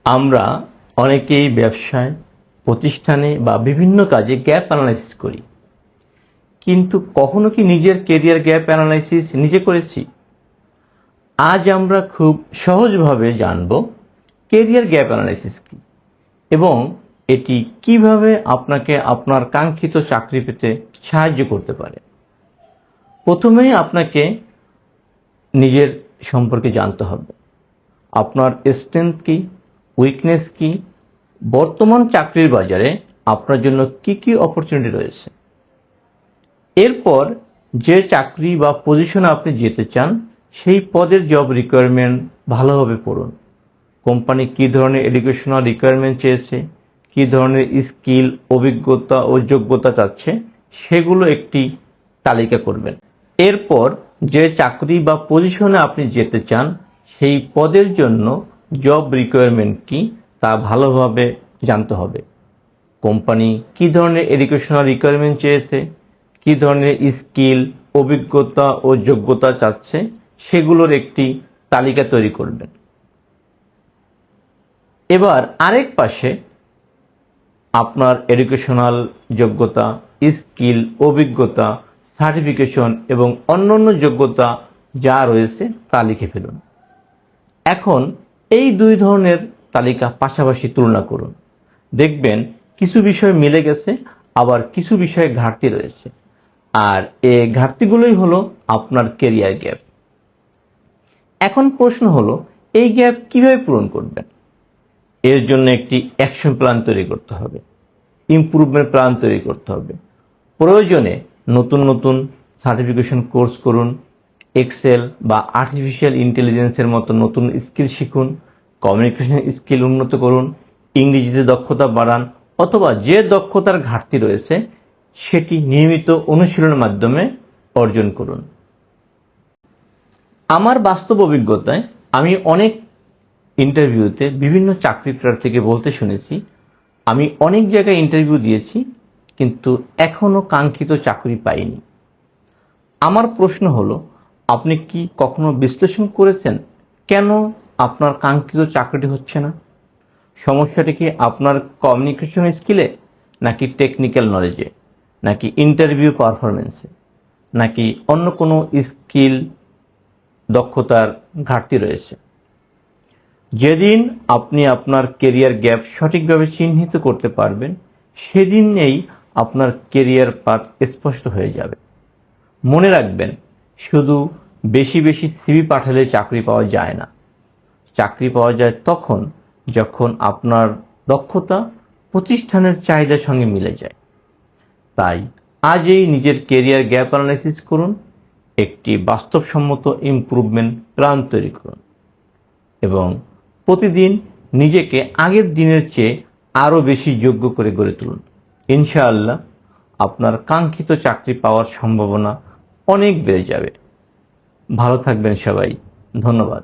আমরা অনেকেই ব্যবসায়, প্রতিষ্ঠানে বা বিভিন্ন কাজে গ্যাপ অ্যানালাইসিস করি, কিন্তু কখনো কি নিজের কেরিয়ার গ্যাপ অ্যানালাইসিস নিজে করেছি? আজ আমরা খুব সহজভাবে জানব কেরিয়ার গ্যাপ অ্যানালাইসিস কি এবং এটি কিভাবে আপনাকে আপনার কাঙ্ক্ষিত চাকরি পেতে সাহায্য করতে পারে। প্রথমেই আপনাকে নিজের সম্পর্কে জানতে হবে। আপনার স্ট্রেংথ কি, উইকনেস কি, বর্তমান চাকরির বাজারে আপনার জন্য কি কি অপরচুনিটি রয়েছে। এরপর যে চাকরি বা পজিশনে আপনি যেতে চান সেই পদের জব রিকোয়ারমেন্ট ভালোভাবে পড়ুন। কোম্পানি কি ধরনের এডুকেশনাল রিকোয়ারমেন্ট চেয়েছে, কি ধরনের স্কিল, অভিজ্ঞতা ও যোগ্যতা চাচ্ছে, সেগুলো একটি তালিকা করবেন। এরপর যে চাকরি বা পজিশনে আপনি যেতে চান সেই পদের জন্য জব রিকোয়ারমেন্ট কি তা ভালোভাবে জানতে হবে। কোম্পানি কি ধরনের এডুকেশনাল রিকোয়ারমেন্ট চেয়েছে, কি ধরনের স্কিল, অভিজ্ঞতা ও যোগ্যতা চাচ্ছে, সেগুলোর একটি তালিকা তৈরি করবেন। এবার আরেক পাশে আপনার এডুকেশনাল যোগ্যতা, স্কিল, অভিজ্ঞতা, সার্টিফিকেশন এবং অন্যান্য যোগ্যতা যা রয়েছে তা লিখে ফেলুন। এখন এই দুই ধরনের তালিকা পাশাপাশি তুলনা করুন। দেখবেন কিছু বিষয় মিলে গেছে, আবার কিছু বিষয়ে ঘাটতি রয়েছে, আর এই ঘাটতিগুলোই হলো আপনার কেরিয়ার গ্যাপ। এখন প্রশ্ন হলো, এই গ্যাপ কিভাবে পূরণ করবেন? এর জন্য একটি অ্যাকশন প্ল্যান তৈরি করতে হবে, ইমপ্রুভমেন্ট প্ল্যান তৈরি করতে হবে। প্রয়োজনে নতুন নতুন সার্টিফিকেশন কোর্স করুন, এক্সেল বা আর্টিফিশিয়াল ইন্টেলিজেন্সের মতো নতুন স্কিল শিখুন, কমিউনিকেশন স্কিল উন্নত করুন, ইংরেজিতে দক্ষতা বাড়ান, অথবা যে দক্ষতার ঘাটতি রয়েছে সেটি নিয়মিত অনুশীলনের মাধ্যমে অর্জন করুন। আমার বাস্তব অভিজ্ঞতায় আমি অনেক ইন্টারভিউতে বিভিন্ন চাকরি প্রার্থীকে বলতে শুনেছি, আমি অনেক জায়গায় ইন্টারভিউ দিয়েছি কিন্তু এখনো কাঙ্ক্ষিত চাকরি পাইনি। আমার প্রশ্ন হলো, আপনি কি কখনো বিশ্লেষণ করেছেন কেন আপনার কাঙ্ক্ষিত চাকরিটি হচ্ছে না? সমস্যাটি কি আপনার কমিউনিকেশন স্কিলে, নাকি টেকনিক্যাল নলেজে, নাকি ইন্টারভিউ পারফরমেন্সে, নাকি অন্য কোনো স্কিল দক্ষতার ঘাটতি রয়েছে? যেদিন আপনি আপনার কেরিয়ার গ্যাপ সঠিকভাবে চিহ্নিত করতে পারবেন সেদিনেই আপনার কেরিয়ার পাথ স্পষ্ট হয়ে যাবে। মনে রাখবেন, শুধু বেশি বেশি সিভি পাঠালে চাকরি পাওয়া যায় না। চাকরি পাওয়া যায় তখন যখন আপনার দক্ষতা প্রতিষ্ঠানের চাহিদার সঙ্গে মিলে যায়। তাই আজই নিজের কেরিয়ার গ্যাপ অ্যানালাইসিস করুন, একটি বাস্তবসম্মত ইমপ্রুভমেন্ট প্ল্যান তৈরি করুন এবং প্রতিদিন নিজেকে আগের দিনের চেয়ে আরও বেশি যোগ্য করে গড়ে তুলুন। ইনশাআল্লাহ আপনার কাঙ্ক্ষিত চাকরি পাওয়ার সম্ভাবনা অনেক বেড়ে যাবে। ভালো থাকবেন সবাই। ধন্যবাদ।